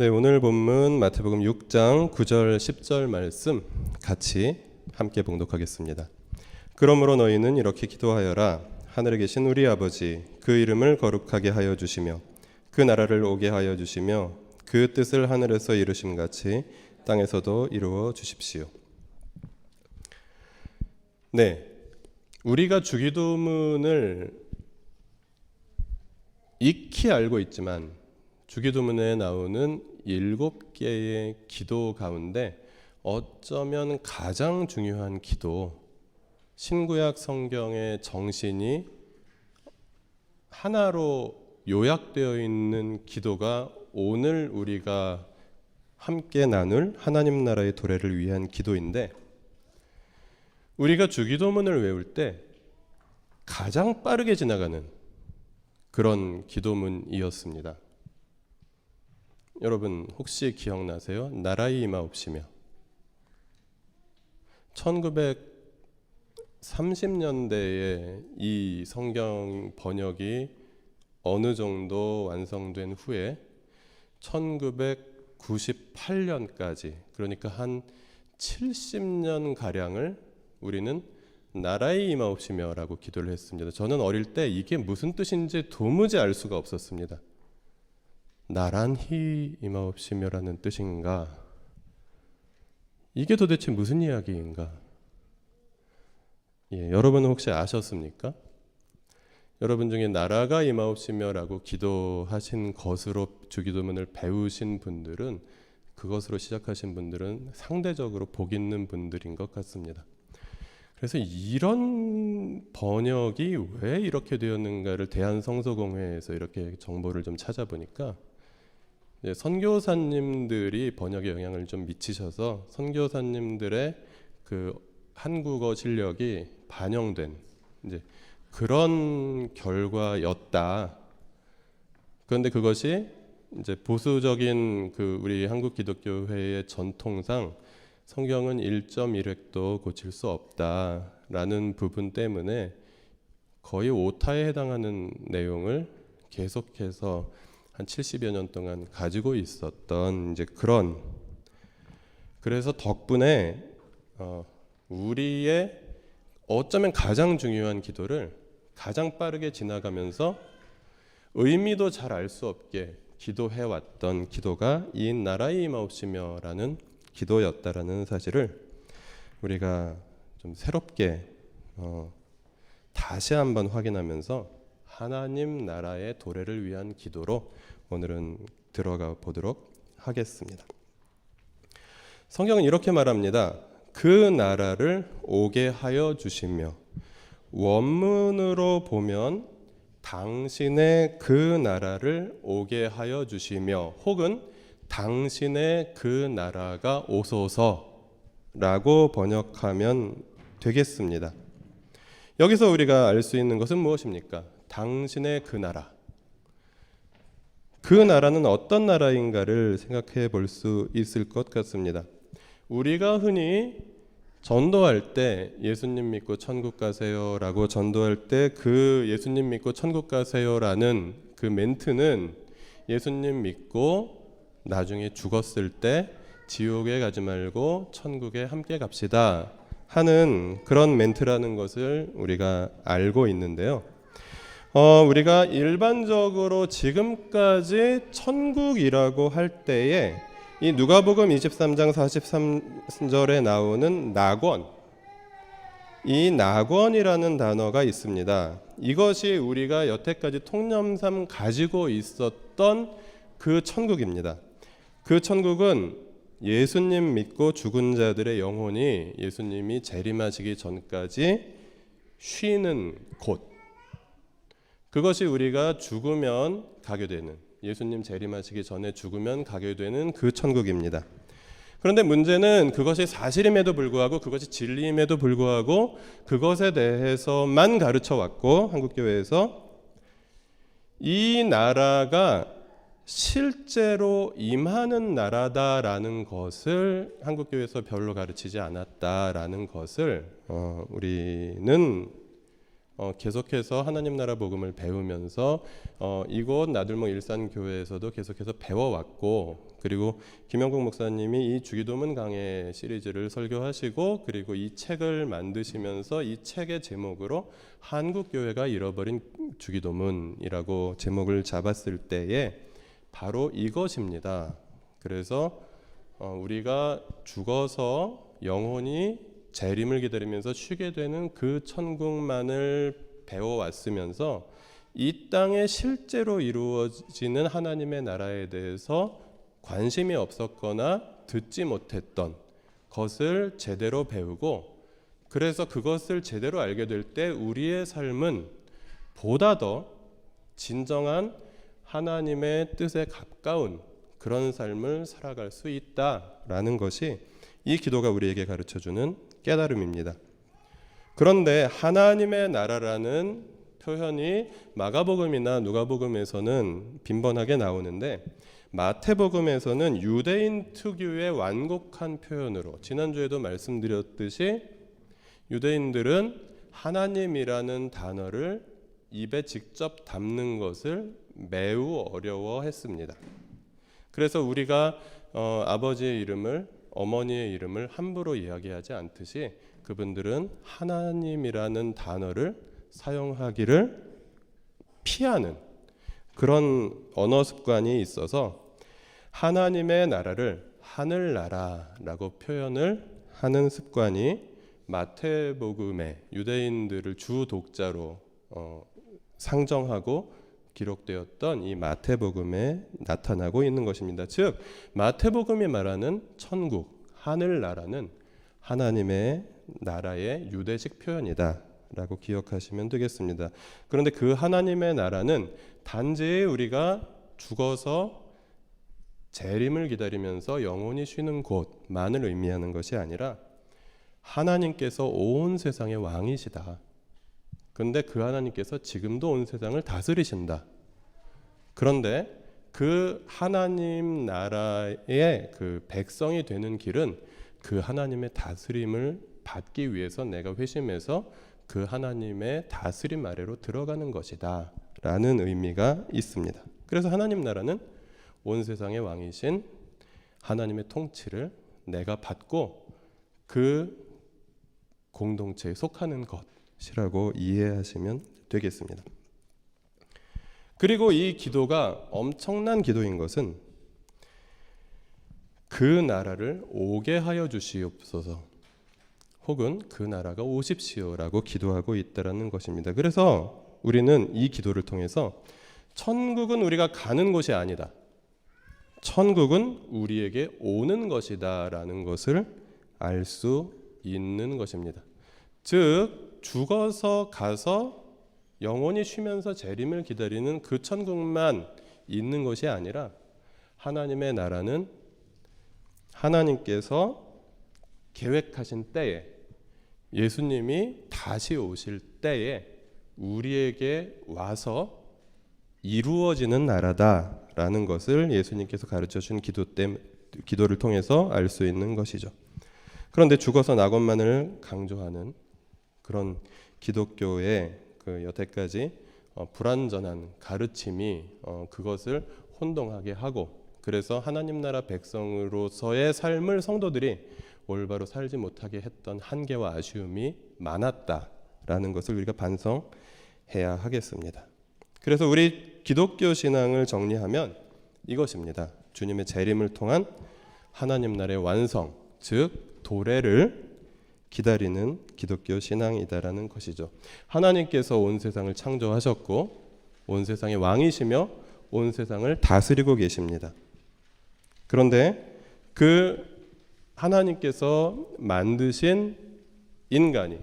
네, 오늘 본문 마태복음 6장 9절 10절 말씀 같이 함께 봉독하겠습니다. 그러므로 너희는 이렇게 기도하여라. 하늘에 계신 우리 아버지, 그 이름을 거룩하게 하여 주시며 그 나라를 오게 하여 주시며 그 뜻을 하늘에서 이루심같이 땅에서도 이루어 주십시오. 네, 우리가 주기도문을 익히 알고 있지만 주기도문에 나오는 7개의 기도 가운데 어쩌면 가장 중요한 기도, 신구약 성경의 정신이 하나로 요약되어 있는 기도가 오늘 우리가 함께 나눌 하나님 나라의 도래를 위한 기도인데, 우리가 주기도문을 외울 때 가장 빠르게 지나가는 그런 기도문이었습니다. 여러분 혹시 기억나세요? 나라의 임하옵시며. 1930년대에 이 성경 번역이 어느 정도 완성된 후에 1998년까지, 그러니까 한 70년 가량을 우리는 나라의 임하옵시며 라고 기도를 했습니다. 저는 어릴 때 이게 무슨 뜻인지 도무지 알 수가 없었습니다. 나란히 임하옵시며라는 뜻인가? 이게 도대체 무슨 이야기인가? 여러분은 혹시 아셨습니까? 여러분 중에 나라가 임하옵시며라고 기도하신 것으로 주기도문을 배우신 분들은, 그것으로 시작하신 분들은 상대적으로 복 있는 분들인 것 같습니다. 그래서 이런 번역이 왜 이렇게 되었는가를 대한성서공회에서 이렇게 정보를 좀 찾아보니까, 선교사님들이 번역에 영향을 좀 미치셔서 선교사님들의 그 한국어 실력이 반영된 이제 그런 결과였다. 그런데 그것이 이제 보수적인 그 우리 한국 기독교회의 전통상 성경은 1.1획도 고칠 수 없다라는 부분 때문에 거의 오타에 해당하는 내용을 계속해서 한 70여 년 동안 가지고 있었던 이제 그래서 덕분에 우리의 어쩌면 가장 중요한 기도를 가장 빠르게 지나가면서 의미도 잘 알 수 없게 기도해왔던 기도가 이 나라의 임하옵시며라는 기도였다라는 사실을 우리가 좀 새롭게 다시 한번 확인하면서 하나님 나라의 도래를 위한 기도로 오늘은 들어가 보도록 하겠습니다. 성경은 이렇게 말합니다. 그 나라를 오게 하여 주시며, 원문으로 보면 당신의 그 나라를 오게 하여 주시며, 혹은 당신의 그 나라가 오소서라고 번역하면 되겠습니다. 여기서 우리가 알 수 있는 것은 무엇입니까? 당신의 그 나라. 그 나라는 어떤 나라인가를 생각해 볼 수 있을 것 같습니다. 우리가 흔히 전도할 때 예수님 믿고 천국 가세요라고 전도할 때 그 예수님 믿고 천국 가세요라는 그 멘트는 예수님 믿고 나중에 죽었을 때 지옥에 가지 말고 천국에 함께 갑시다 하는 그런 멘트라는 것을 우리가 알고 있는데요. 우리가 일반적으로 지금까지 천국이라고 할 때에 이 누가복음 23장 43절에 나오는 낙원, 이 낙원이라는 단어가 있습니다. 이것이 우리가 여태까지 통념상 가지고 있었던 그 천국입니다. 그 천국은 예수님 믿고 죽은 자들의 영혼이 예수님이 재림하시기 전까지 쉬는 곳, 그것이 우리가 죽으면 가게 되는, 예수님 재림하시기 전에 죽으면 가게 되는 그 천국입니다. 그런데 문제는 그것이 사실임에도 불구하고, 그것이 진리임에도 불구하고 그것에 대해서만 가르쳐 왔고, 한국교회에서 이 나라가 실제로 임하는 나라다라는 것을 한국교회에서 별로 가르치지 않았다라는 것을 우리는 계속해서 하나님 나라 복음을 배우면서 이곳 나들목 일산교회에서도 계속해서 배워왔고, 그리고 김영국 목사님이 이 주기도문 강해 시리즈를 설교하시고, 그리고 이 책을 만드시면서 이 책의 제목으로 한국교회가 잃어버린 주기도문이라고 제목을 잡았을 때에 바로 이것입니다. 그래서 우리가 죽어서 영혼이 재림을 기다리면서 쉬게 되는 그 천국만을 배워왔으면서 이 땅에 실제로 이루어지는 하나님의 나라에 대해서 관심이 없었거나 듣지 못했던 것을 제대로 배우고, 그래서 그것을 제대로 알게 될 때 우리의 삶은 보다 더 진정한 하나님의 뜻에 가까운 그런 삶을 살아갈 수 있다라는 것이 이 기도가 우리에게 가르쳐주는 깨달음입니다. 그런데 하나님의 나라라는 표현이 마가복음이나 누가복음에서는 빈번하게 나오는데, 마태복음에서는 유대인 특유의 완곡한 표현으로, 지난주에도 말씀드렸듯이 유대인들은 하나님이라는 단어를 입에 직접 담는 것을 매우 어려워했습니다. 그래서 우리가 아버지의 이름을, 어머니의 이름을 함부로 이야기하지 않듯이 그분들은 하나님이라는 단어를 사용하기를 피하는 그런 언어 습관이 있어서 하나님의 나라를 하늘나라라고 표현을 하는 습관이 마태복음의 유대인들을 주 독자로 상정하고 기록되었던 이 마태복음에 나타나고 있는 것입니다. 즉 마태복음이 말하는 천국, 하늘나라는 하나님의 나라의 유대식 표현이다 라고 기억하시면 되겠습니다. 그런데 그 하나님의 나라는 단지 우리가 죽어서 재림을 기다리면서 영원히 쉬는 곳만을 의미하는 것이 아니라 하나님께서 온 세상의 왕이시다. 그런데 그 하나님께서 지금도 온 세상을 다스리신다. 그런데 그 하나님 나라의 그 백성이 되는 길은 그 하나님의 다스림을 받기 위해서 내가 회심해서 그 하나님의 다스림 아래로 들어가는 것이다 라는 의미가 있습니다. 그래서 하나님 나라는 온 세상의 왕이신 하나님의 통치를 내가 받고 그 공동체에 속하는 것이라고 이해하시면 되겠습니다. 그리고 이 기도가 엄청난 기도인 것은 그 나라를 오게 하여 주시옵소서, 혹은 그 나라가 오십시오라고 기도하고 있다라는 것입니다. 그래서 우리는 이 기도를 통해서 천국은 우리가 가는 곳이 아니다, 천국은 우리에게 오는 것이다라는 것을 알 수 있는 것입니다. 즉 죽어서 가서 영원히 쉬면서 재림을 기다리는 그 천국만 있는 것이 아니라 하나님의 나라는 하나님께서 계획하신 때에, 예수님이 다시 오실 때에 우리에게 와서 이루어지는 나라다라는 것을 예수님께서 가르쳐준 기도를 통해서 알 수 있는 것이죠. 그런데 죽어서 낙원만을 강조하는 그런 기독교의 그 여태까지 불완전한 가르침이 그것을 혼동하게 하고, 그래서 하나님 나라 백성으로서의 삶을 성도들이 올바로 살지 못하게 했던 한계와 아쉬움이 많았다라는 것을 우리가 반성해야 하겠습니다. 그래서 우리 기독교 신앙을 정리하면 이것입니다. 주님의 재림을 통한 하나님 나라의 완성, 즉 도래를 기다리는 기독교 신앙이다라는 것이죠. 하나님께서 온 세상을 창조하셨고 온 세상의 왕이시며 온 세상을 다스리고 계십니다. 그런데 그 하나님께서 만드신 인간이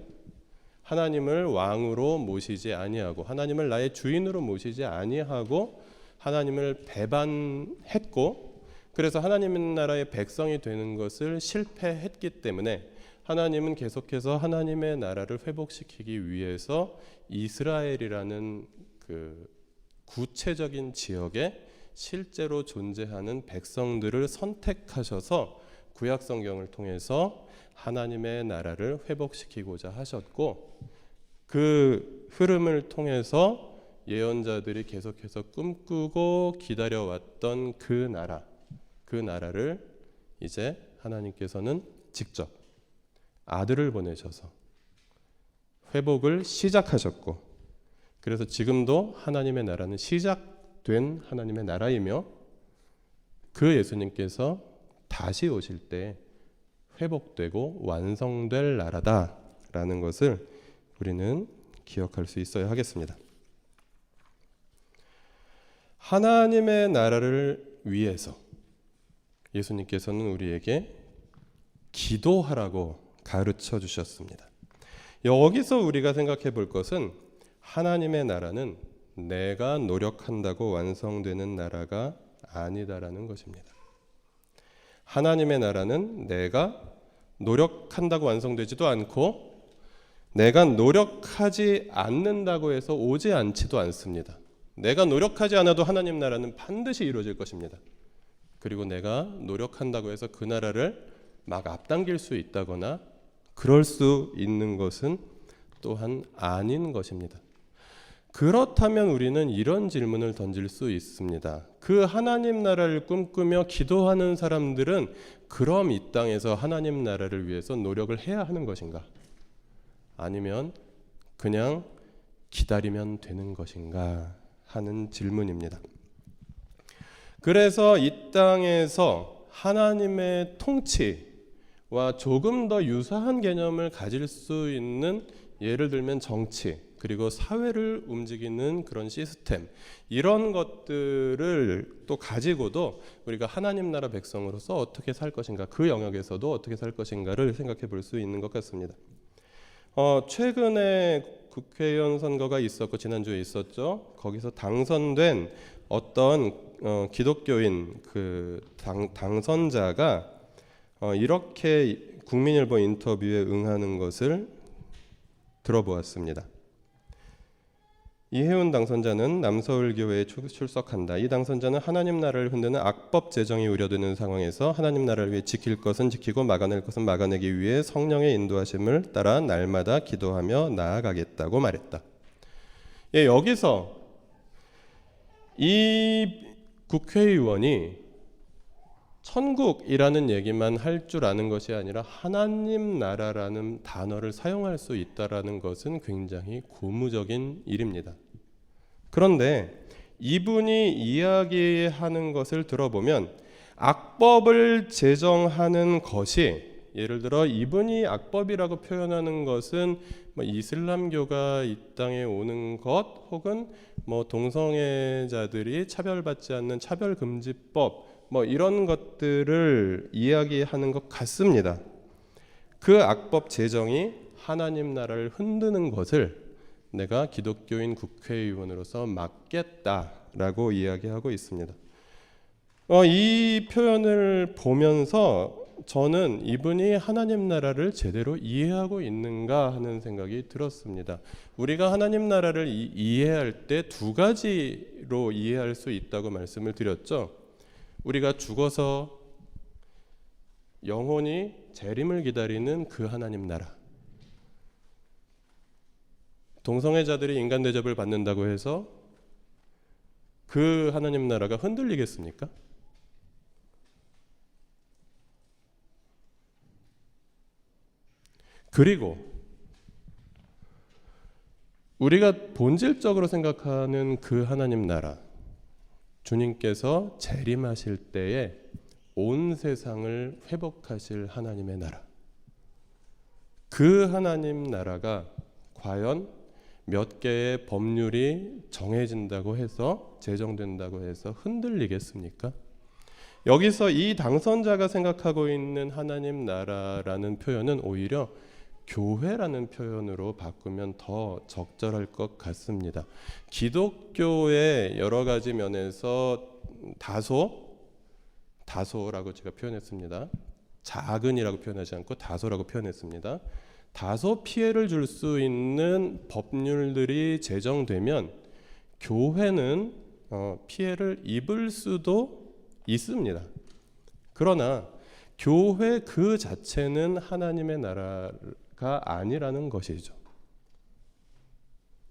하나님을 왕으로 모시지 아니하고 하나님을 나의 주인으로 모시지 아니하고 하나님을 배반했고, 그래서 하나님 나라의 백성이 되는 것을 실패했기 때문에 하나님은 계속해서 하나님의 나라를 회복시키기 위해서 이스라엘이라는 그 구체적인 지역에 실제로 존재하는 백성들을 선택하셔서 구약 성경을 통해서 하나님의 나라를 회복시키고자 하셨고, 그 흐름을 통해서 예언자들이 계속해서 꿈꾸고 기다려왔던 그 나라를 이제 하나님께서는 직접 아들을 보내셔서 회복을 시작하셨고, 그래서 지금도 하나님의 나라는 시작된 하나님의 나라이며 그 예수님께서 다시 오실 때 회복되고 완성될 나라다라는 것을 우리는 기억할 수 있어야 하겠습니다. 하나님의 나라를 위해서 예수님께서는 우리에게 기도하라고 가르쳐 주셨습니다. 여기서 우리가 생각해 볼 것은 하나님의 나라는 내가 노력한다고 완성되는 나라가 아니다라는 것입니다. 하나님의 나라는 내가 노력한다고 완성되지도 않고 내가 노력하지 않는다고 해서 오지 않지도 않습니다. 내가 노력하지 않아도 하나님 나라는 반드시 이루어질 것입니다. 그리고 내가 노력한다고 해서 그 나라를 막 앞당길 수 있다거나 그럴 수 있는 것은 또한 아닌 것입니다. 그렇다면 우리는 이런 질문을 던질 수 있습니다. 그 하나님 나라를 꿈꾸며 기도하는 사람들은 그럼 이 땅에서 하나님 나라를 위해서 노력을 해야 하는 것인가? 아니면 그냥 기다리면 되는 것인가 하는 질문입니다. 그래서 이 땅에서 하나님의 통치와 조금 더 유사한 개념을 가질 수 있는, 예를 들면 정치 그리고 사회를 움직이는 그런 시스템, 이런 것들을 또 가지고도 우리가 하나님 나라 백성으로서 어떻게 살 것인가, 그 영역에서도 어떻게 살 것인가를 생각해 볼 수 있는 것 같습니다. 최근에 국회의원 선거가 있었고 지난주에 있었죠. 거기서 당선된 어떤 기독교인 그 당선자가 이렇게 국민일보 인터뷰에 응하는 것을 들어보았습니다. 이혜훈 당선자는 남서울교회에 출석한다. 이 당선자는 하나님 나라를 흔드는 악법 제정이 우려되는 상황에서 하나님 나라를 위해 지킬 것은 지키고 막아낼 것은 막아내기 위해 성령의 인도하심을 따라 날마다 기도하며 나아가겠다고 말했다. 예, 여기서 이 국회의원이 천국이라는 얘기만 할 줄 아는 것이 아니라 하나님 나라라는 단어를 사용할 수 있다라는 것은 굉장히 고무적인 일입니다. 그런데 이분이 이야기하는 것을 들어보면 악법을 제정하는 것이, 예를 들어 이분이 악법이라고 표현하는 것은 이슬람교가 이 땅에 오는 것, 혹은 동성애자들이 차별받지 않는 차별금지법, 이런 것들을 이야기하는 것 같습니다. 그 악법 제정이 하나님 나라를 흔드는 것을 내가 기독교인 국회의원으로서 막겠다라고 이야기하고 있습니다. 이 표현을 보면서 저는 이분이 하나님 나라를 제대로 이해하고 있는가 하는 생각이 들었습니다. 우리가 하나님 나라를 이해할 때 두 가지로 이해할 수 있다고 말씀을 드렸죠. 우리가 죽어서 영혼이 재림을 기다리는 그 하나님 나라, 동성애자들이 인간 대접을 받는다고 해서 그 하나님 나라가 흔들리겠습니까? 그리고 우리가 본질적으로 생각하는 그 하나님 나라, 주님께서 재림하실 때에 온 세상을 회복하실 하나님의 나라, 그 하나님 나라가 과연 몇 개의 법률이 정해진다고 해서, 제정된다고 해서 흔들리겠습니까? 여기서 이 당선자가 생각하고 있는 하나님 나라라는 표현은 오히려 교회라는 표현으로 바꾸면 더 적절할 것 같습니다. 기독교의 여러 가지 면에서 다소라고 제가 표현했습니다. 작은이라고 표현하지 않고 다소라고 표현했습니다. 다소 피해를 줄 수 있는 법률들이 제정되면 교회는 피해를 입을 수도 있습니다. 그러나 교회 그 자체는 하나님의 나라가 아니라는 것이죠.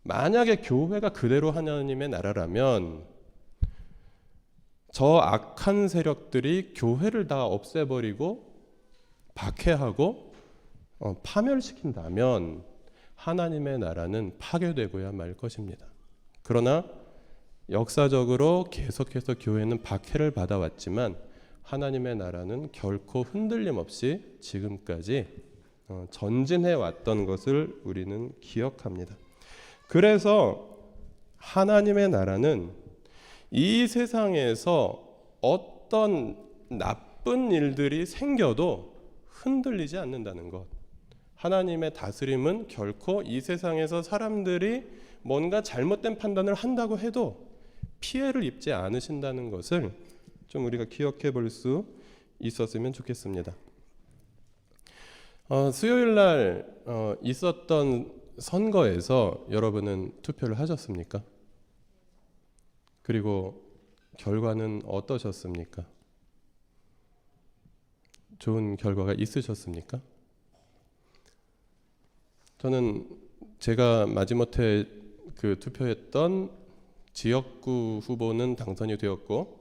만약에 교회가 그대로 하나님의 나라라면 저 악한 세력들이 교회를 다 없애버리고 박해하고 파멸시킨다면 하나님의 나라는 파괴되고야 말 것입니다. 그러나 역사적으로 계속해서 교회는 박해를 받아왔지만 하나님의 나라는 결코 흔들림 없이 지금까지 전진해 왔던 것을 우리는 기억합니다. 그래서 하나님의 나라는 이 세상에서 어떤 나쁜 일들이 생겨도 흔들리지 않는다는 것. 하나님의 다스림은 결코 이 세상에서 사람들이 뭔가 잘못된 판단을 한다고 해도 피해를 입지 않으신다는 것을 좀 우리가 기억해 볼 수 있었으면 좋겠습니다. 수요일 날 있었던 선거에서 여러분은 투표를 하셨습니까? 그리고 결과는 어떠셨습니까? 좋은 결과가 있으셨습니까? 저는 제가 마지못해 그 투표했던 지역구 후보는 당선이 되었고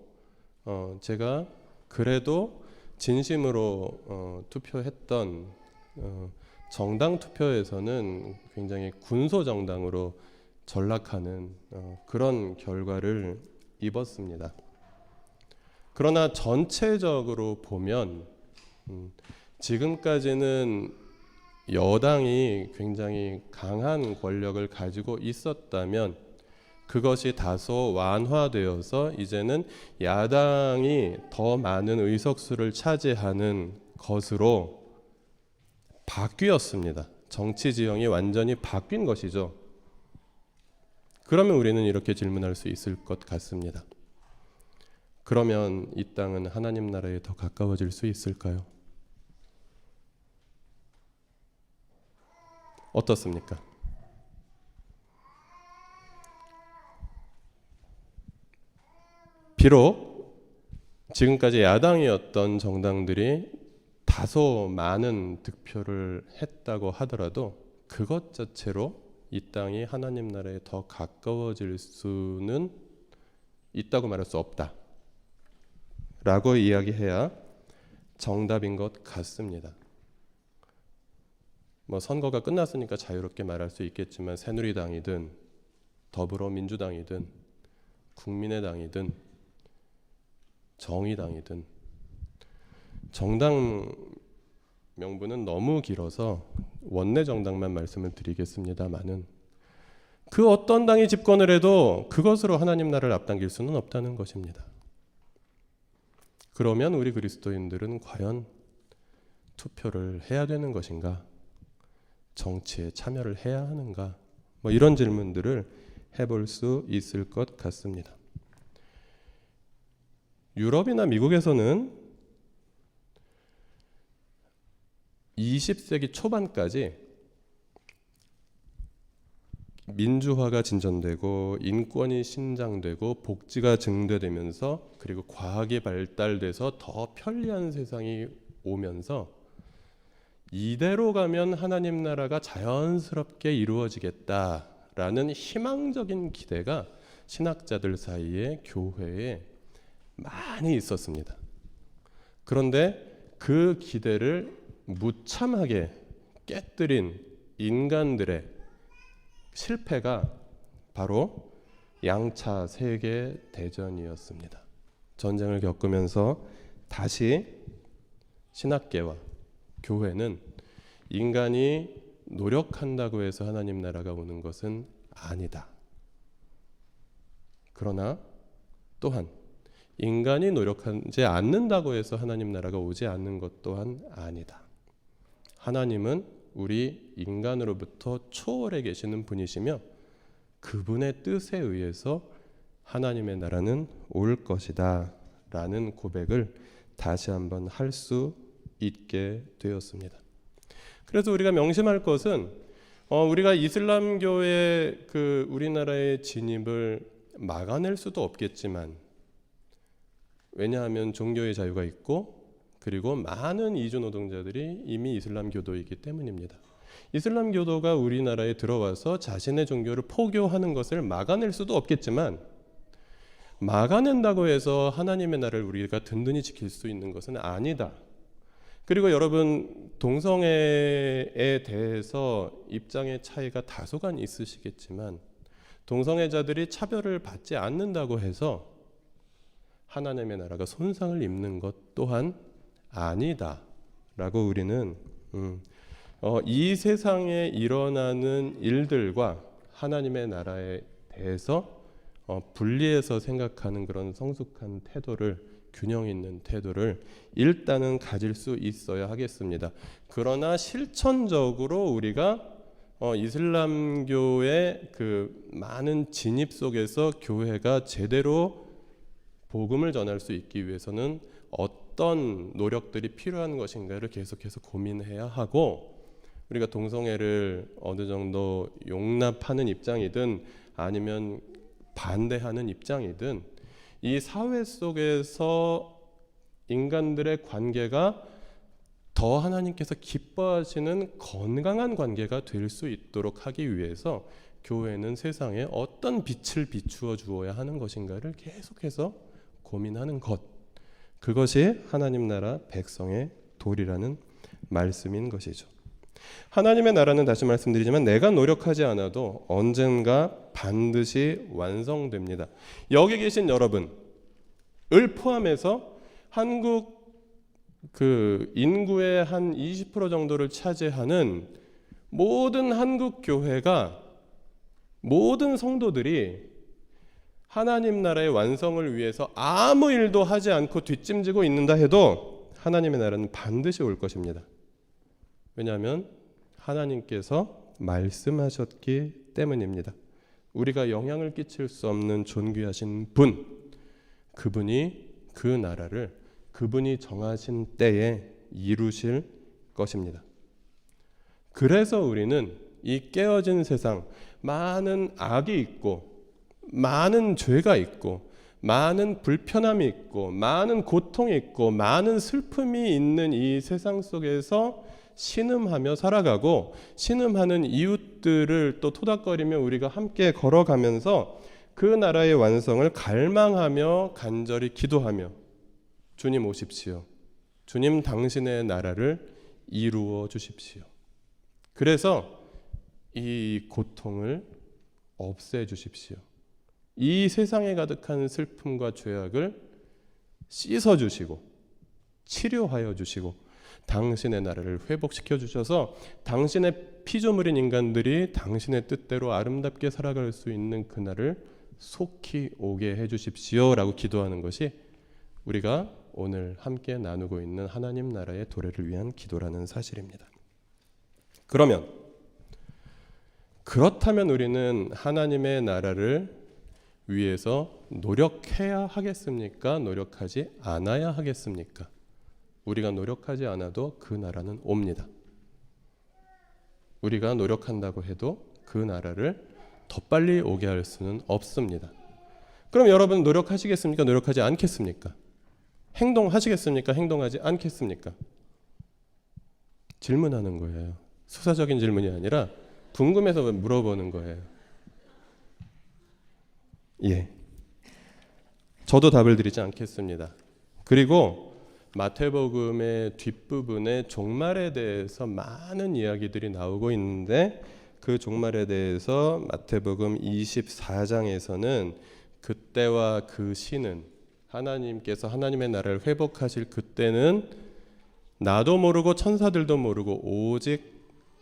제가 그래도 진심으로 투표했던 정당 투표에서는 굉장히 군소 정당으로 전락하는 그런 결과를 입었습니다. 그러나 전체적으로 보면 지금까지는 여당이 굉장히 강한 권력을 가지고 있었다면 그것이 다소 완화되어서 이제는 야당이 더 많은 의석수를 차지하는 것으로 바뀌었습니다. 정치 지형이 완전히 바뀐 것이죠. 그러면 우리는 이렇게 질문할 수 있을 것 같습니다. 그러면 이 땅은 하나님 나라에 더 가까워질 수 있을까요? 어떻습니까? 비록 지금까지 야당이었던 정당들이 다소 많은 득표를 했다고 하더라도 그것 자체로 이 땅이 하나님 나라에 더 가까워질 수는 있다고 말할 수 없다 라고 이야기해야 정답인 것 같습니다. 선거가 끝났으니까 자유롭게 말할 수 있겠지만 새누리당이든 더불어민주당이든 국민의당이든 정의당이든 정당 명분은 너무 길어서 원내 정당만 말씀을 드리겠습니다마는 그 어떤 당이 집권을 해도 그것으로 하나님 나라를 앞당길 수는 없다는 것입니다. 그러면 우리 그리스도인들은 과연 투표를 해야 되는 것인가? 정치에 참여를 해야 하는가? 이런 질문들을 해볼 수 있을 것 같습니다. 유럽이나 미국에서는 20세기 초반까지 민주화가 진전되고 인권이 신장되고 복지가 증대되면서 그리고 과학이 발달돼서 더 편리한 세상이 오면서 이대로 가면 하나님 나라가 자연스럽게 이루어지겠다라는 희망적인 기대가 신학자들 사이에 교회에 많이 있었습니다. 그런데 그 기대를 무참하게 깨뜨린 인간들의 실패가 바로 양차 세계 대전이었습니다. 전쟁을 겪으면서 다시 신학계와 교회는 인간이 노력한다고 해서 하나님 나라가 오는 것은 아니다. 그러나 또한 인간이 노력하지 않는다고 해서 하나님 나라가 오지 않는 것 또한 아니다. 하나님은 우리 인간으로부터 초월해 계시는 분이시며 그분의 뜻에 의해서 하나님의 나라는 올 것이다 라는 고백을 다시 한번 할 수 있게 되었습니다. 그래서 우리가 명심할 것은 우리가 이슬람교의 그 우리나라의 진입을 막아낼 수도 없겠지만 왜냐하면 종교의 자유가 있고 그리고 많은 이주 노동자들이 이미 이슬람 교도이기 때문입니다. 이슬람 교도가 우리나라에 들어와서 자신의 종교를 포교하는 것을 막아낼 수도 없겠지만, 막아낸다고 해서 하나님의 나라를 우리가 든든히 지킬 수 있는 것은 아니다. 그리고 여러분, 동성애에 대해서 입장의 차이가 다소간 있으시겠지만, 동성애자들이 차별을 받지 않는다고 해서 하나님의 나라가 손상을 입는 것 또한 아니다 라고 우리는 이 세상에 일어나는 일들과 하나님의 나라에 대해서 분리해서 생각하는 그런 성숙한 태도를, 균형 있는 태도를 일단은 가질 수 있어야 하겠습니다. 그러나 실천적으로 우리가 이슬람교의 그 많은 진입 속에서 교회가 제대로 복음을 전할 수 있기 위해서는 어떤 노력들이 필요한 것인가를 계속해서 고민해야 하고, 우리가 동성애를 어느 정도 용납하는 입장이든 아니면 반대하는 입장이든 이 사회 속에서 인간들의 관계가 더 하나님께서 기뻐하시는 건강한 관계가 될 수 있도록 하기 위해서 교회는 세상에 어떤 빛을 비추어 주어야 하는 것인가를 계속해서 고민하는 것, 그것이 하나님 나라 백성의 도리라는 말씀인 것이죠. 하나님의 나라는, 다시 말씀드리지만, 내가 노력하지 않아도 언젠가 반드시 완성됩니다. 여기 계신 여러분을 포함해서 한국 그 인구의 한 20% 정도를 차지하는 모든 한국 교회가, 모든 성도들이 하나님 나라의 완성을 위해서 아무 일도 하지 않고 뒷짐지고 있는다 해도 하나님의 나라는 반드시 올 것입니다. 왜냐하면 하나님께서 말씀하셨기 때문입니다. 우리가 영향을 끼칠 수 없는 존귀하신 분, 그분이 그 나라를 그분이 정하신 때에 이루실 것입니다. 그래서 우리는 이 깨어진 세상, 많은 악이 있고 많은 죄가 있고 많은 불편함이 있고 많은 고통이 있고 많은 슬픔이 있는 이 세상 속에서 신음하며 살아가고, 신음하는 이웃들을 또 토닥거리며 우리가 함께 걸어가면서 그 나라의 완성을 갈망하며 간절히 기도하며, 주님 오십시오, 주님 당신의 나라를 이루어 주십시오, 그래서 이 고통을 없애 주십시오, 이 세상에 가득한 슬픔과 죄악을 씻어 주시고 치료하여 주시고 당신의 나라를 회복시켜 주셔서 당신의 피조물인 인간들이 당신의 뜻대로 아름답게 살아갈 수 있는 그날을 속히 오게 해 주십시오 라고 기도하는 것이 우리가 오늘 함께 나누고 있는 하나님 나라의 도래를 위한 기도라는 사실입니다. 그렇다면 우리는 하나님의 나라를 위해서 노력해야 하겠습니까? 노력하지 않아야 하겠습니까? 우리가 노력하지 않아도 그 나라는 옵니다. 우리가 노력한다고 해도 그 나라를 더 빨리 오게 할 수는 없습니다. 그럼 여러분 노력하시겠습니까? 노력하지 않겠습니까? 행동하시겠습니까? 행동하지 않겠습니까? 질문하는 거예요. 수사적인 질문이 아니라 궁금해서 물어보는 거예요. 예, 저도 답을 드리지 않겠습니다. 그리고 마태복음의 뒷부분에 종말에 대해서 많은 이야기들이 나오고 있는데, 그 종말에 대해서 마태복음 24장에서는 그때와 그 시는, 하나님께서 하나님의 나라를 회복하실 그때는 나도 모르고 천사들도 모르고 오직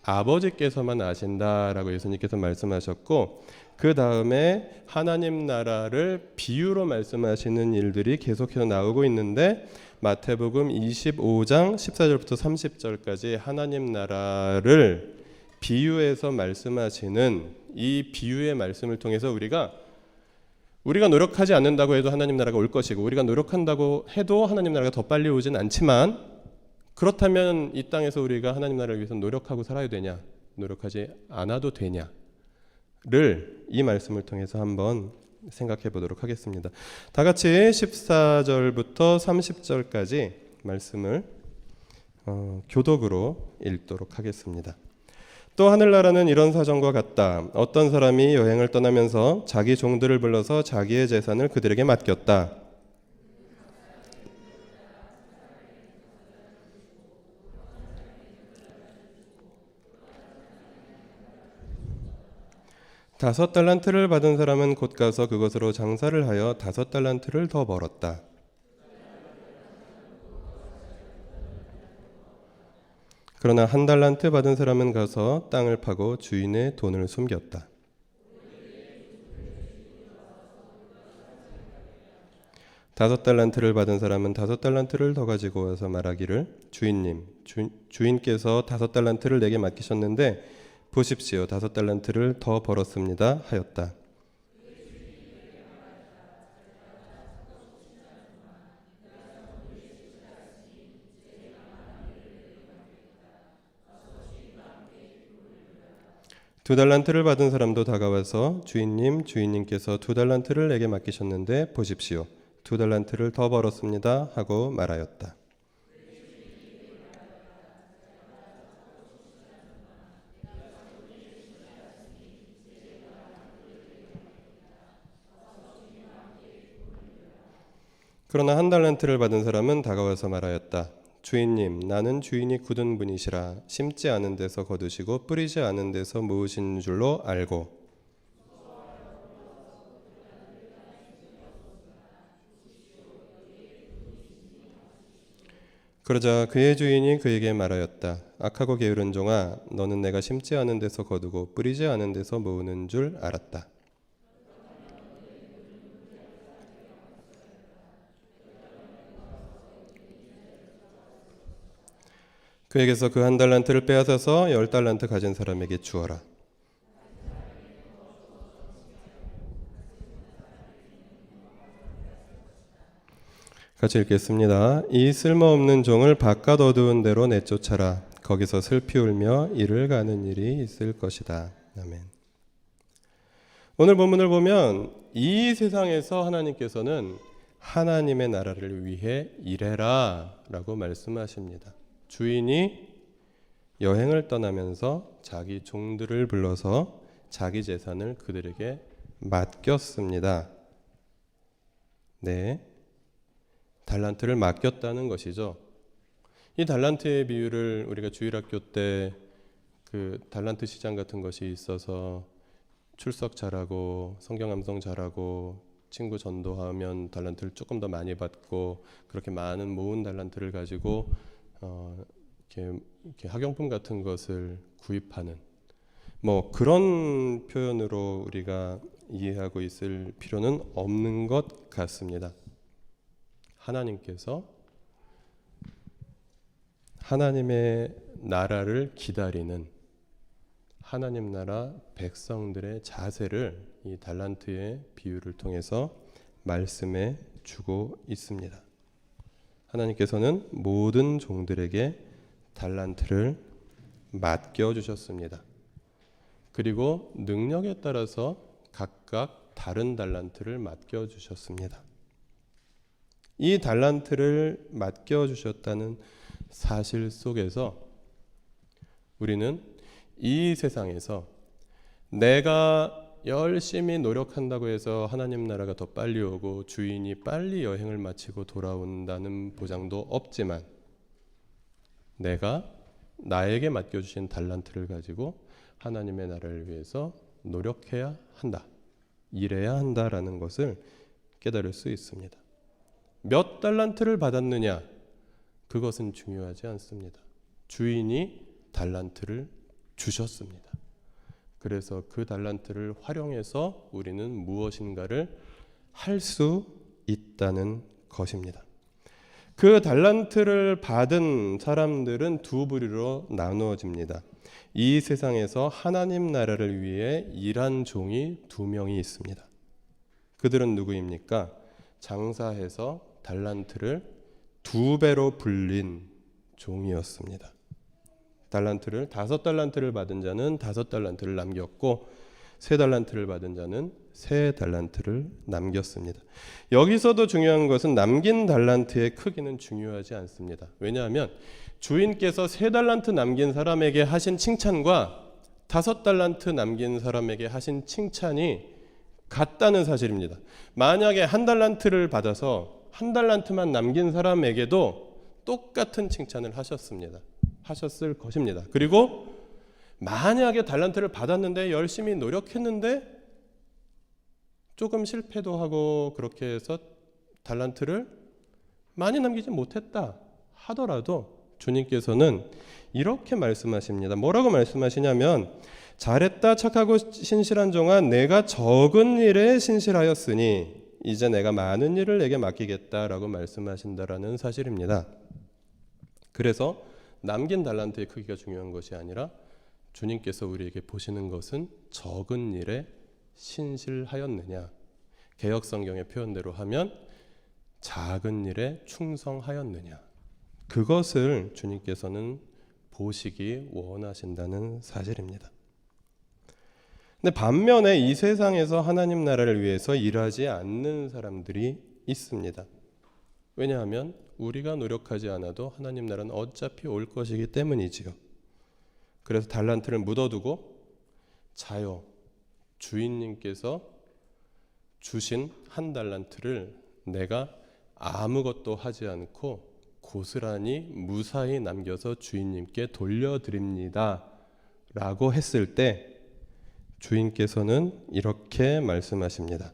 아버지께서만 아신다라고 예수님께서 말씀하셨고, 그 다음에 하나님 나라를 비유로 말씀하시는 일들이 계속해서 나오고 있는데, 마태복음 25장 14절부터 30절까지 하나님 나라를 비유해서 말씀하시는 이 비유의 말씀을 통해서 우리가 노력하지 않는다고 해도 하나님 나라가 올 것이고, 우리가 노력한다고 해도 하나님 나라가 더 빨리 오진 않지만, 그렇다면 이 땅에서 우리가 하나님 나라를 위해서 노력하고 살아야 되냐, 노력하지 않아도 되냐를 이 말씀을 통해서 한번 생각해 보도록 하겠습니다. 다 같이 14절부터 30절까지 말씀을 교독으로 읽도록 하겠습니다. 또 하늘나라는 이런 사정과 같다. 어떤 사람이 여행을 떠나면서 자기 종들을 불러서 자기의 재산을 그들에게 맡겼다. 다섯 달란트를 받은 사람은 곧 가서 그것으로 장사를 하여 다섯 달란트를 더 벌었다. 그러나 한 달란트 받은 사람은 가서 땅을 파고 주인의 돈을 숨겼다. 다섯 달란트를 받은 사람은 다섯 달란트를 더 가지고 와서 말하기를 주인님, 주인께서 다섯 달란트를 내게 맡기셨는데 보십시오, 다섯 달란트를 더 벌었습니다 하였다. 두 달란트를 받은 사람도 다가와서 주인님, 주인님께서 두 달란트를 내게 맡기셨는데 보십시오, 두 달란트를 더 벌었습니다 하고 말하였다. 그러나 한 달란트를 받은 사람은 다가와서 말하였다. 주인님, 나는 주인이 굳은 분이시라 심지 않은 데서 거두시고 뿌리지 않은 데서 모으신 줄로 알고. 그러자 그의 주인이 그에게 말하였다. 악하고 게으른 종아, 너는 내가 심지 않은 데서 거두고 뿌리지 않은 데서 모으는 줄 알았다. 그에게서 그 한 달란트를 빼앗아서 열 달란트 가진 사람에게 주어라. 같이 읽겠습니다. 이 쓸모없는 종을 바깥 어두운 데로 내쫓아라. 거기서 슬피 울며 이를 가는 일이 있을 것이다. 아멘. 오늘 본문을 보면 이 세상에서 하나님께서는 하나님의 나라를 위해 일해라 라고 말씀하십니다. 주인이 여행을 떠나면서 자기 종들을 불러서 자기 재산을 그들에게 맡겼습니다. 네, 달란트를 맡겼다는 것이죠. 이 달란트의 비유를 우리가 주일학교 때 그 달란트 시장 같은 것이 있어서 출석 잘하고 성경 암송 잘하고 친구 전도하면 달란트를 조금 더 많이 받고 그렇게 많은 모은 달란트를 가지고 이렇게 학용품 같은 것을 구입하는 뭐 그런 표현으로 우리가 이해하고 있을 필요는 없는 것 같습니다. 하나님께서 하나님의 나라를 기다리는 하나님 나라 백성들의 자세를 이 달란트의 비유를 통해서 말씀해 주고 있습니다. 하나님께서는 모든 종들에게 달란트를 맡겨주셨습니다. 그리고 능력에 따라서 각각 다른 달란트를 맡겨주셨습니다. 이 달란트를 맡겨주셨다는 사실 속에서 우리는 이 세상에서 내가 열심히 노력한다고 해서 하나님 나라가 더 빨리 오고 주인이 빨리 여행을 마치고 돌아온다는 보장도 없지만 내가 나에게 맡겨주신 달란트를 가지고 하나님의 나라를 위해서 노력해야 한다, 일해야 한다라는 것을 깨달을 수 있습니다. 몇 달란트를 받았느냐, 그것은 중요하지 않습니다. 주인이 달란트를 주셨습니다. 그래서 그 달란트를 활용해서 우리는 무엇인가를 할 수 있다는 것입니다. 그 달란트를 받은 사람들은 두 부류로 나누어집니다. 이 세상에서 하나님 나라를 위해 일한 종이 두 명이 있습니다. 그들은 누구입니까? 장사해서 달란트를 두 배로 불린 종이었습니다. 달란트를 5달란트를 받은 자는 5달란트를 남겼고 3달란트를 받은 자는 3달란트를 남겼습니다. 여기서도 중요한 것은 남긴 달란트의 크기는 중요하지 않습니다. 왜냐하면 주인께서 3달란트 남긴 사람에게 하신 칭찬과 5달란트 남긴 사람에게 하신 칭찬이 같다는 사실입니다. 만약에 1달란트를 받아서 1달란트만 남긴 사람에게도 똑같은 칭찬을 하셨을 것입니다. 그리고 만약에 달란트를 받았는데 열심히 노력했는데 조금 실패도 하고 그렇게 해서 달란트를 많이 남기지 못했다 하더라도 주님께서는 이렇게 말씀하십니다. 뭐라고 말씀하시냐면 잘했다 착하고 신실한 종아 내가 적은 일에 신실하였으니 이제 내가 많은 일을 내게 맡기겠다라고 말씀하신다라는 사실입니다. 그래서 남긴 달란트의 크기가 중요한 것이 아니라 주님께서 우리에게 보시는 것은 적은 일에 신실하였느냐, 개역성경의 표현대로 하면 작은 일에 충성하였느냐, 그것을 주님께서는 보시기 원하신다는 사실입니다. 근데 반면에 이 세상에서 하나님 나라를 위해서 일하지 않는 사람들이 있습니다. 왜냐하면 우리가 노력하지 않아도 하나님 나라는 어차피 올 것이기 때문이지요. 그래서 달란트를 묻어두고 자요, 주인님께서 주신 1달란트를 내가 아무것도 하지 않고 고스란히 무사히 남겨서 주인님께 돌려드립니다 라고 했을 때 주인께서는 이렇게 말씀하십니다.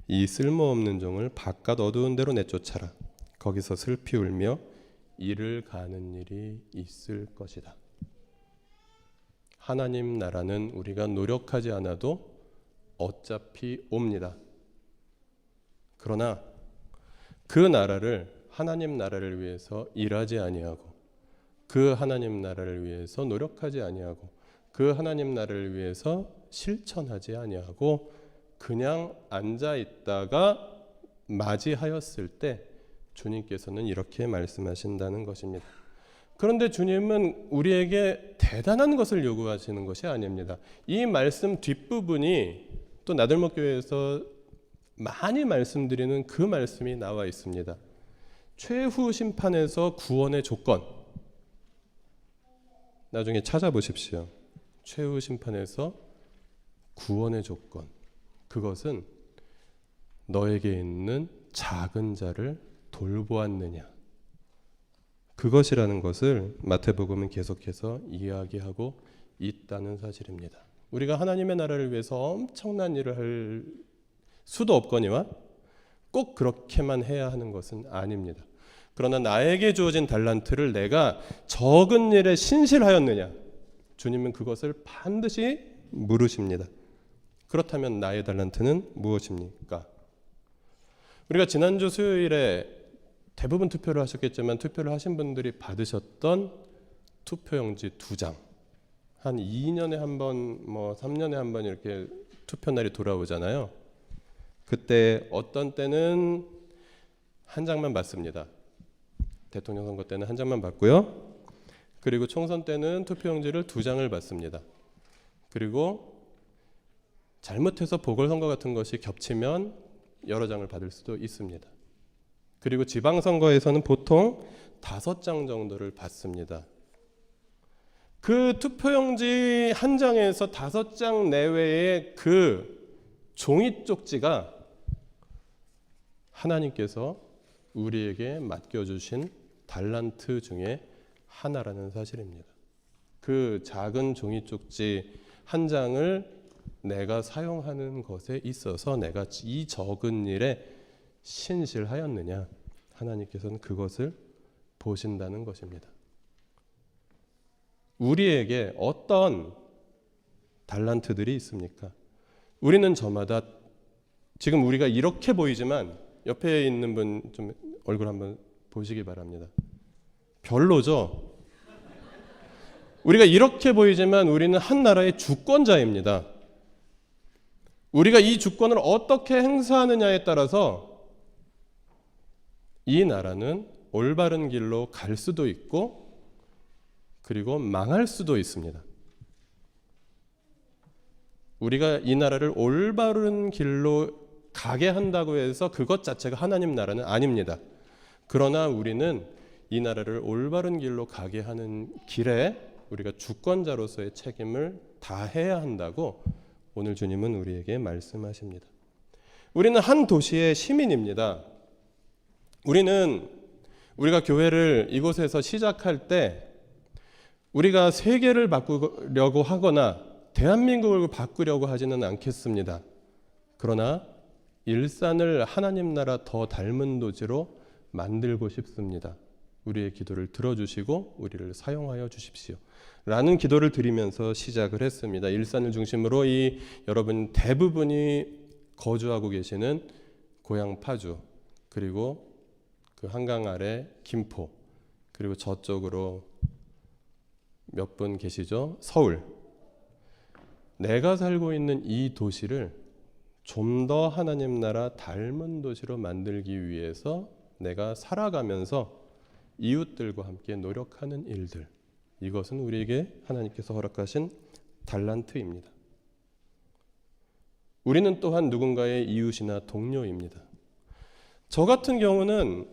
이 쓸모없는 종을 바깥 어두운 데로 내쫓아라. 거기서 슬피 울며 이를 가는 일이 있을 것이다. 하나님 나라는 우리가 노력하지 않아도 어차피 옵니다. 그러나 그 나라를, 하나님 나라를 위해서 일하지 아니하고 그 하나님 나라를 위해서 노력하지 아니하고 그 하나님 나라를 위해서 실천하지 아니하고 그냥 앉아 있다가 맞이하였을 때 주님께서는 이렇게 말씀하신다는 것입니다. 그런데 주님은 우리에게 대단한 것을 요구하시는 것이 아닙니다. 이 말씀 뒷부분이 또 나들목교회에서 많이 말씀드리는 그 말씀이 나와 있습니다. 최후 심판에서 구원의 조건, 나중에 찾아보십시오. 최후 심판에서 구원의 조건, 그것은 너에게 있는 작은 자를 돌보았느냐, 그것이라는 것을 마태복음은 계속해서 이야기하고 있다는 사실입니다. 우리가 하나님의 나라를 위해서 엄청난 일을 할 수도 없거니와 꼭 그렇게만 해야 하는 것은 아닙니다. 그러나 나에게 주어진 달란트를 내가 적은 일에 신실하였느냐, 주님은 그것을 반드시 물으십니다. 그렇다면 나의 달란트는 무엇입니까? 우리가 지난주 수요일에 대부분 투표를 하셨겠지만 투표를 하신 분들이 받으셨던 투표용지 2장, 한 2년에 한 번, 3년에 한 번 이렇게 투표 날이 돌아오잖아요. 그때 어떤 때는 한 장만 받습니다. 대통령 선거 때는 한 장만 받고요. 그리고 총선 때는 투표용지를 2장을 받습니다. 그리고 잘못해서 보궐선거 같은 것이 겹치면 여러 장을 받을 수도 있습니다. 그리고 지방선거에서는 보통 5장 정도를 받습니다. 그 투표용지 한 장에서 5장 내외의 그 종이 쪽지가 하나님께서 우리에게 맡겨주신 달란트 중에 하나라는 사실입니다. 그 작은 종이 쪽지 한 장을 내가 사용하는 것에 있어서 내가 이 적은 일에 신실하였느냐, 하나님께서는 그것을 보신다는 것입니다. 우리에게 어떤 달란트들이 있습니까? 우리는 저마다 지금 우리가 이렇게 보이지만 옆에 있는 분 좀 얼굴 한번 보시기 바랍니다. 별로죠? 우리가 이렇게 보이지만 우리는 한 나라의 주권자입니다. 우리가 이 주권을 어떻게 행사하느냐에 따라서 이 나라는 올바른 길로 갈 수도 있고 그리고 망할 수도 있습니다. 우리가 이 나라를 올바른 길로 가게 한다고 해서 그것 자체가 하나님 나라는 아닙니다. 그러나 우리는 이 나라를 올바른 길로 가게 하는 길에 우리가 주권자로서의 책임을 다해야 한다고 오늘 주님은 우리에게 말씀하십니다. 우리는 한 도시의 시민입니다. 우리가 교회를 이곳에서 시작할 때 우리가 세계를 바꾸려고 하거나 대한민국을 바꾸려고 하지는 않겠습니다. 그러나 일산을 하나님 나라 더 닮은 도시로 만들고 싶습니다. 우리의 기도를 들어주시고 우리를 사용하여 주십시오 라는 기도를 드리면서 시작을 했습니다. 일산을 중심으로 여러분 대부분이 거주하고 계시는 고향 파주, 그리고 그 한강 아래 김포, 그리고 저쪽으로 몇 분 계시죠? 서울. 내가 살고 있는 이 도시를 좀 더 하나님 나라 닮은 도시로 만들기 위해서 내가 살아가면서 이웃들과 함께 노력하는 일들, 이것은 우리에게 하나님께서 허락하신 달란트입니다. 우리는 또한 누군가의 이웃이나 동료입니다. 저 같은 경우는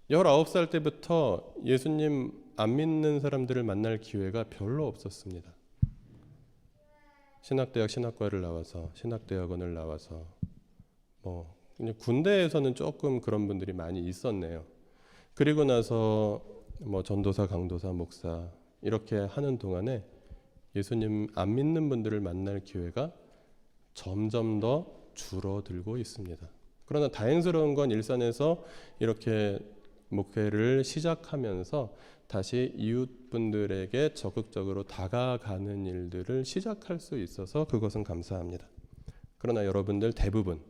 19살 때부터 예수님 안 믿는 사람들을 만날 기회가 별로 없었습니다. 신학대학 신학과를 나와서 신학대학원을 나와서 그냥 군대에서는 조금 그런 분들이 많이 있었네요. 그리고 나서 전도사, 강도사, 목사 이렇게 하는 동안에 예수님 안 믿는 분들을 만날 기회가 점점 더 줄어들고 있습니다. 그러나 다행스러운 건 일산에서 이렇게 목회를 시작하면서 다시 이웃분들에게 적극적으로 다가가는 일들을 시작할 수 있어서 그것은 감사합니다. 그러나 여러분들 대부분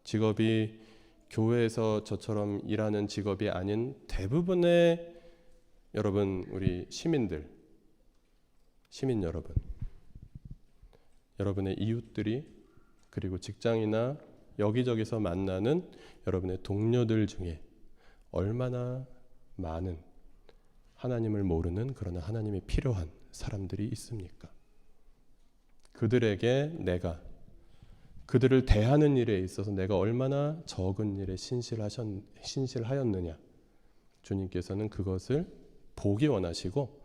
직업이 교회에서 저처럼 일하는 직업이 아닌 대부분의 여러분, 우리 시민 여러분, 여러분의 이웃들이, 그리고 직장이나 여기저기서 만나는 여러분의 동료들 중에 얼마나 많은 하나님을 모르는, 그러나 하나님이 필요한 사람들이 있습니까? 그들에게 그들을 대하는 일에 있어서 내가 얼마나 적은 일에 신실하였느냐, 주님께서는 그것을 보기 원하시고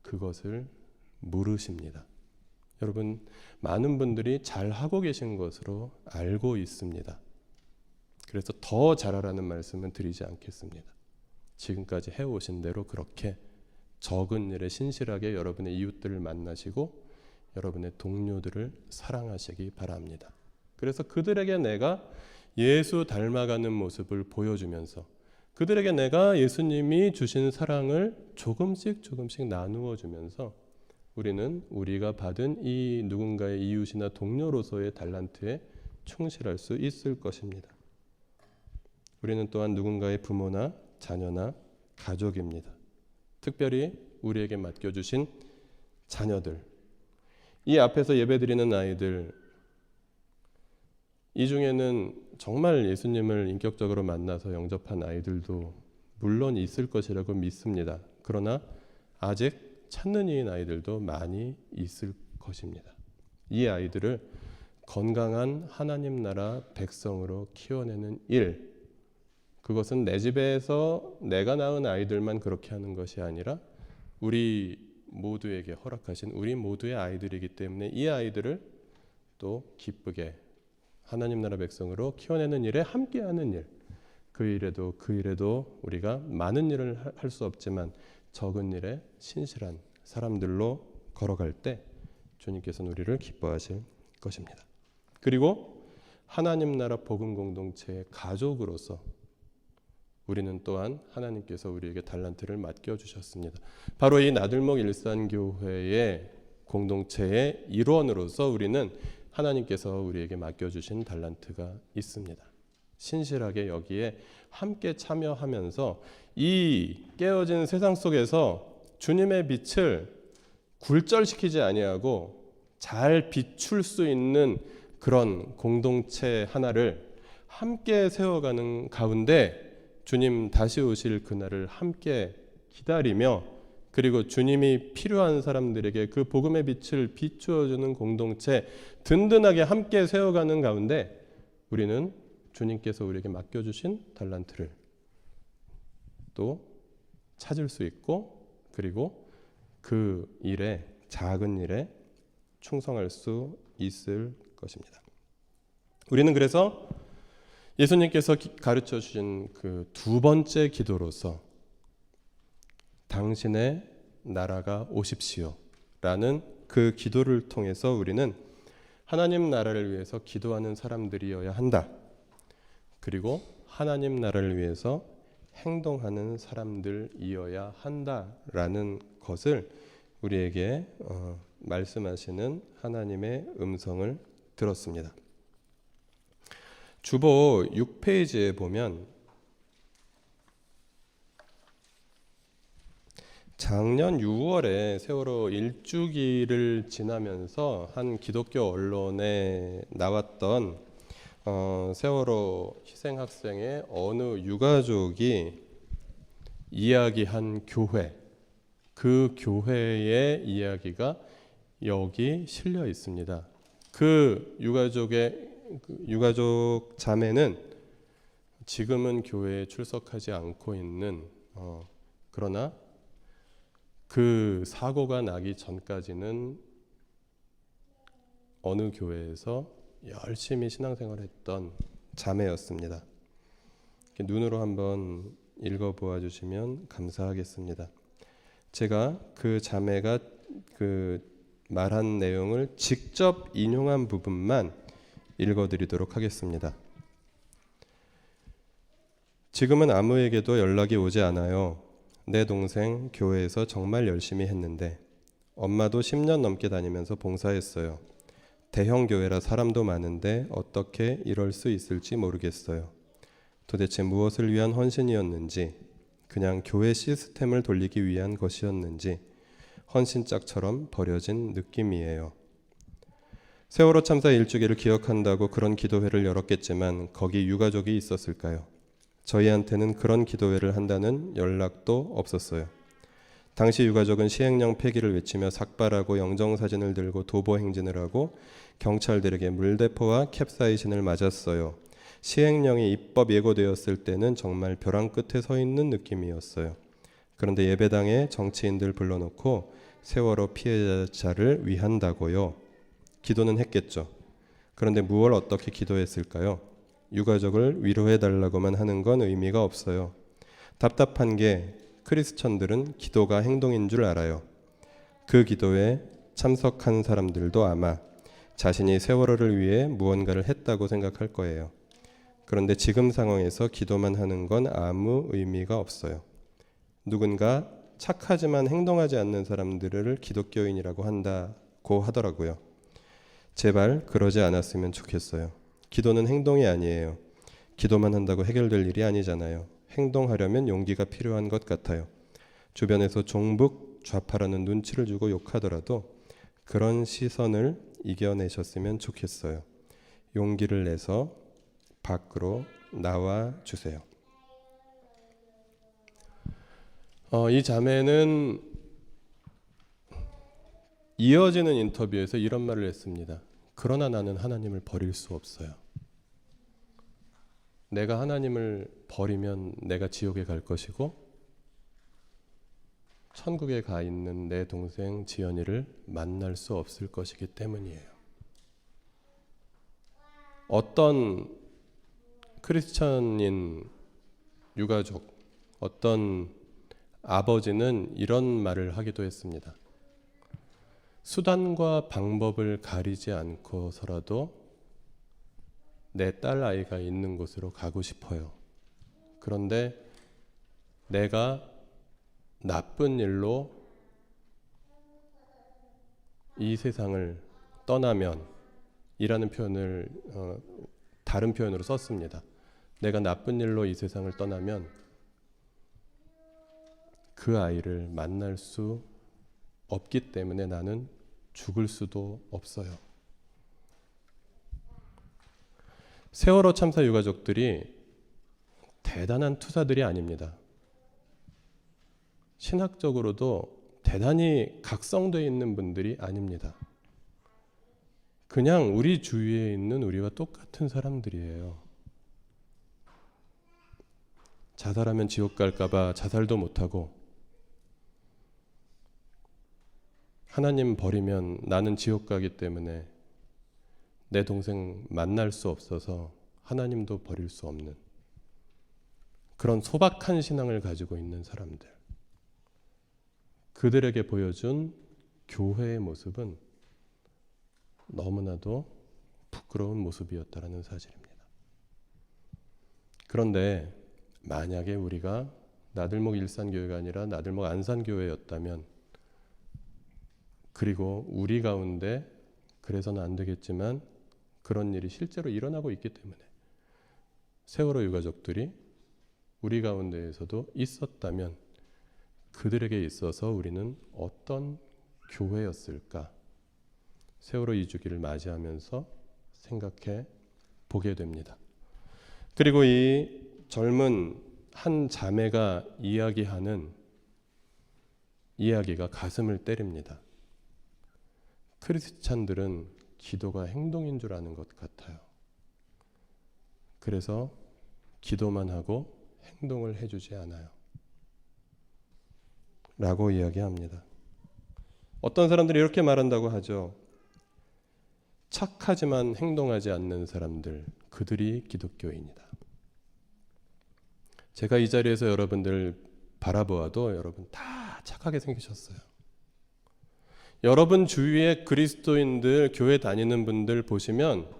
그것을 물으십니다. 여러분, 많은 분들이 잘하고 계신 것으로 알고 있습니다. 그래서 더 잘하라는 말씀은 드리지 않겠습니다. 지금까지 해오신 대로 그렇게 적은 일에 신실하게 여러분의 이웃들을 만나시고 여러분의 동료들을 사랑하시기 바랍니다. 그래서 그들에게 내가 예수 닮아가는 모습을 보여주면서 그들에게 내가 예수님이 주신 사랑을 조금씩 나누어 주면서 우리는 우리가 받은 이 누군가의 이웃이나 동료로서의 달란트에 충실할 수 있을 것입니다. 우리는 또한 누군가의 부모나 자녀나 가족입니다. 특별히 우리에게 맡겨주신 자녀들, 이 앞에서 예배드리는 아이들, 이 중에는 정말 예수님을 인격적으로 만나서 영접한 아이들도 물론 있을 것이라고 믿습니다. 그러나 아직 찾는 이인 아이들도 많이 있을 것입니다. 이 아이들을 건강한 하나님 나라 백성으로 키워내는 일, 그것은 내 집에서 내가 낳은 아이들만 그렇게 하는 것이 아니라 우리 모두에게 허락하신 우리 모두의 아이들이기 때문에 이 아이들을 또 기쁘게 하나님 나라 백성으로 키워내는 일에 함께하는 일, 그 일에도 우리가 많은 일을 할 수 없지만 적은 일에 신실한 사람들로 걸어갈 때 주님께서는 우리를 기뻐하실 것입니다. 그리고 하나님 나라 복음 공동체의 가족으로서 우리는 또한 하나님께서 우리에게 달란트를 맡겨주셨습니다. 바로 이 나들목 일산교회의 공동체의 일원으로서 우리는 하나님께서 우리에게 맡겨주신 달란트가 있습니다. 신실하게 여기에 함께 참여하면서 이 깨어진 세상 속에서 주님의 빛을 굴절시키지 아니하고 잘 비출 수 있는 그런 공동체 하나를 함께 세워가는 가운데 주님 다시 오실 그날을 함께 기다리며 그리고 주님이 필요한 사람들에게 그 복음의 빛을 비추어주는 공동체 든든하게 함께 세워가는 가운데 우리는 주님께서 우리에게 맡겨주신 달란트를 또 찾을 수 있고 그리고 그 일에 작은 일에 충성할 수 있을 것입니다. 우리는 그래서 예수님께서 가르쳐 주신 그 두 번째 기도로서 당신의 나라가 오십시오 라는 그 기도를 통해서 우리는 하나님 나라를 위해서 기도하는 사람들이어야 한다. 그리고 하나님 나라를 위해서 행동하는 사람들이어야 한다라는 것을 우리에게 말씀하시는 하나님의 음성을 들었습니다. 주보 6페이지에 보면 작년 6월에 세월호 1주기를 지나면서 한 기독교 언론에 나왔던 세월호 희생학생의 어느 유가족이 이야기한 교회, 그 교회의 이야기가 여기 실려 있습니다. 그 유가족 자매는 지금은 교회에 출석하지 않고 있는 그러나 그 사고가 나기 전까지는 어느 교회에서 열심히 신앙생활을 했던 자매였습니다. 눈으로 한번 읽어보아 주시면 감사하겠습니다. 제가 그 자매가 그 말한 내용을 직접 인용한 부분만 읽어드리도록 하겠습니다. 지금은 아무에게도 연락이 오지 않아요. 내 동생 교회에서 정말 열심히 했는데 엄마도 10년 넘게 다니면서 봉사했어요. 대형 교회라 사람도 많은데 어떻게 이럴 수 있을지 모르겠어요. 도대체 무엇을 위한 헌신이었는지, 그냥 교회 시스템을 돌리기 위한 것이었는지 헌신짝처럼 버려진 느낌이에요. 세월호 참사 1주기를 기억한다고 그런 기도회를 열었겠지만 거기 유가족이 있었을까요? 저희한테는 그런 기도회를 한다는 연락도 없었어요. 당시 유가족은 시행령 폐기를 외치며 삭발하고 영정사진을 들고 도보 행진을 하고 경찰들에게 물대포와 캡사이신을 맞았어요. 시행령이 입법 예고되었을 때는 정말 벼랑 끝에 서 있는 느낌이었어요. 그런데 예배당에 정치인들 불러놓고 세월호 피해자를 위한다고요. 기도는 했겠죠. 그런데 무엇을 어떻게 기도했을까요? 유가족을 위로해달라고만 하는 건 의미가 없어요. 답답한 게 크리스천들은 기도가 행동인 줄 알아요. 그 기도에 참석한 사람들도 아마 자신이 세월호를 위해 무언가를 했다고 생각할 거예요. 그런데 지금 상황에서 기도만 하는 건 아무 의미가 없어요. 누군가 착하지만 행동하지 않는 사람들을 기독교인이라고 한다고 하더라고요. 제발 그러지 않았으면 좋겠어요. 기도는 행동이 아니에요. 기도만 한다고 해결될 일이 아니잖아요. 행동하려면 용기가 필요한 것 같아요. 주변에서 종북 좌파라는 눈치를 주고 욕하더라도 그런 시선을 이겨내셨으면 좋겠어요. 용기를 내서 밖으로 나와 주세요. 이 자매는 이어지는 인터뷰에서 이런 말을 했습니다. 그러나 나는 하나님을 버릴 수 없어요. 내가 하나님을 버리면 내가 지옥에 갈 것이고 천국에 가 있는 내 동생 지연이를 만날 수 없을 것이기 때문이에요. 어떤 크리스천인 유가족, 어떤 아버지는 이런 말을 하기도 했습니다. 수단과 방법을 가리지 않고서라도 내 딸 아이가 있는 곳으로 가고 싶어요. 그런데 내가 나쁜 일로 이 세상을 떠나면 이라는 표현을 다른 표현으로 썼습니다. 내가 나쁜 일로 이 세상을 떠나면 그 아이를 만날 수 없기 때문에 나는 죽을 수도 없어요. 세월호 참사 유가족들이 대단한 투사들이 아닙니다. 신학적으로도 대단히 각성되어 있는 분들이 아닙니다. 그냥 우리 주위에 있는 우리와 똑같은 사람들이에요. 자살하면 지옥 갈까봐 자살도 못하고, 하나님 버리면 나는 지옥 가기 때문에 내 동생 만날 수 없어서 하나님도 버릴 수 없는 그런 소박한 신앙을 가지고 있는 사람들, 그들에게 보여준 교회의 모습은 너무나도 부끄러운 모습이었다라는 사실입니다. 그런데 만약에 우리가 나들목 일산교회가 아니라 나들목 안산교회였다면, 그리고 우리 가운데 그래서는 안 되겠지만 그런 일이 실제로 일어나고 있기 때문에 세월호 유가족들이 우리 가운데에서도 있었다면 그들에게 있어서 우리는 어떤 교회였을까? 세월호 2주기를 맞이하면서 생각해 보게 됩니다. 그리고 이 젊은 한 자매가 이야기하는 이야기가 가슴을 때립니다. 크리스찬들은 기도가 행동인 줄 아는 것 같아요. 그래서 기도만 하고 행동을 해주지 않아요. 라고 이야기합니다. 어떤 사람들이 이렇게 말한다고 하죠. 착하지만 행동하지 않는 사람들, 그들이 기독교인이다. 제가 이 자리에서 여러분들 바라보아도 여러분 다 착하게 생기셨어요. 여러분 주위에 그리스도인들, 교회 다니는 분들 보시면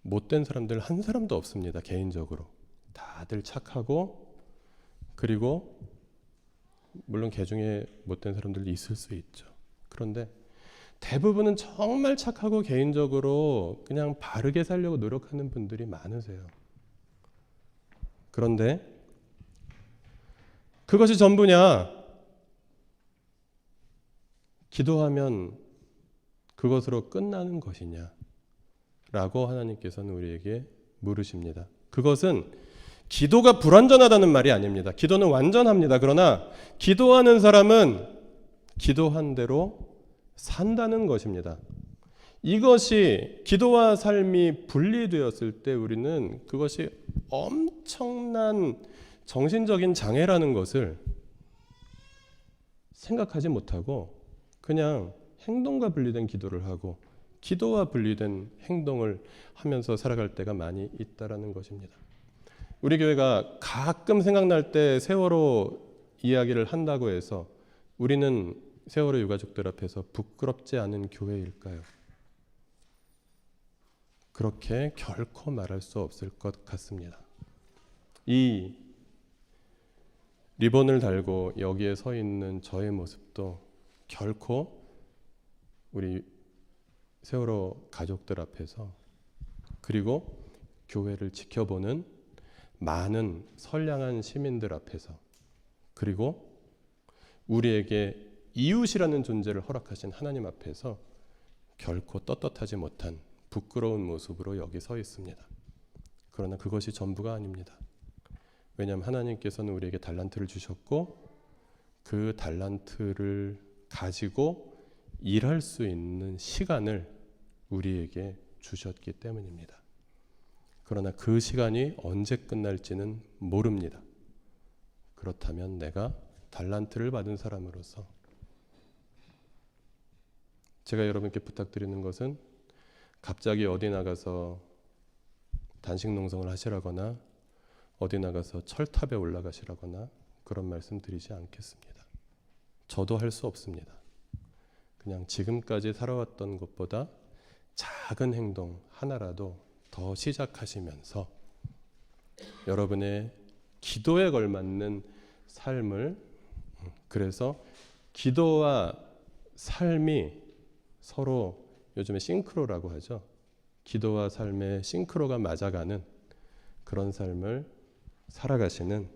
못된 사람들 한 사람도 없습니다. 개인적으로 다들 착하고, 그리고 물론 개중에 못된 사람들도 있을 수 있죠. 그런데 대부분은 정말 착하고 개인적으로 그냥 바르게 살려고 노력하는 분들이 많으세요. 그런데 그것이 전부냐? 기도하면 그것으로 끝나는 것이냐? 라고 하나님께서는 우리에게 물으십니다. 그것은 기도가 불완전하다는 말이 아닙니다. 기도는 완전합니다. 그러나 기도하는 사람은 기도한 대로 산다는 것입니다. 이것이 기도와 삶이 분리되었을 때 우리는 그것이 엄청난 정신적인 장애라는 것을 생각하지 못하고 그냥 행동과 분리된 기도를 하고 기도와 분리된 행동을 하면서 살아갈 때가 많이 있다라는 것입니다. 우리 교회가 가끔 생각날 때 세월호 이야기를 한다고 해서 우리는 세월호 유가족들 앞에서 부끄럽지 않은 교회일까요? 그렇게 결코 말할 수 없을 것 같습니다. 이 리본을 달고 여기에 서 있는 저의 모습도 결코 우리 세월호 가족들 앞에서, 그리고 교회를 지켜보는 많은 선량한 시민들 앞에서, 그리고 우리에게 이웃이라는 존재를 허락하신 하나님 앞에서 결코 떳떳하지 못한 부끄러운 모습으로 여기 서 있습니다. 그러나 그것이 전부가 아닙니다. 왜냐하면 하나님께서는 우리에게 달란트를 주셨고 그 달란트를 가지고 일할 수 있는 시간을 우리에게 주셨기 때문입니다. 그러나 그 시간이 언제 끝날지는 모릅니다. 그렇다면 내가 달란트를 받은 사람으로서 제가 여러분께 부탁드리는 것은 갑자기 어디 나가서 단식 농성을 하시라거나 어디 나가서 철탑에 올라가시라거나 그런 말씀 드리지 않겠습니다. 저도 할 수 없습니다. 그냥 지금까지 살아왔던 것보다 작은 행동 하나라도 더 시작하시면서 여러분의 기도에 걸맞는 삶을, 그래서 기도와 삶이 서로 요즘에 싱크로라고 하죠. 기도와 삶의 싱크로가 맞아가는 그런 삶을 살아가시는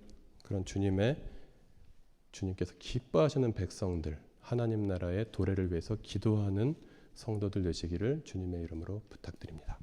그런 주님께서 기뻐하시는 백성들, 하나님 나라의 도래를 위해서 기도하는 성도들 되시기를 주님의 이름으로 부탁드립니다.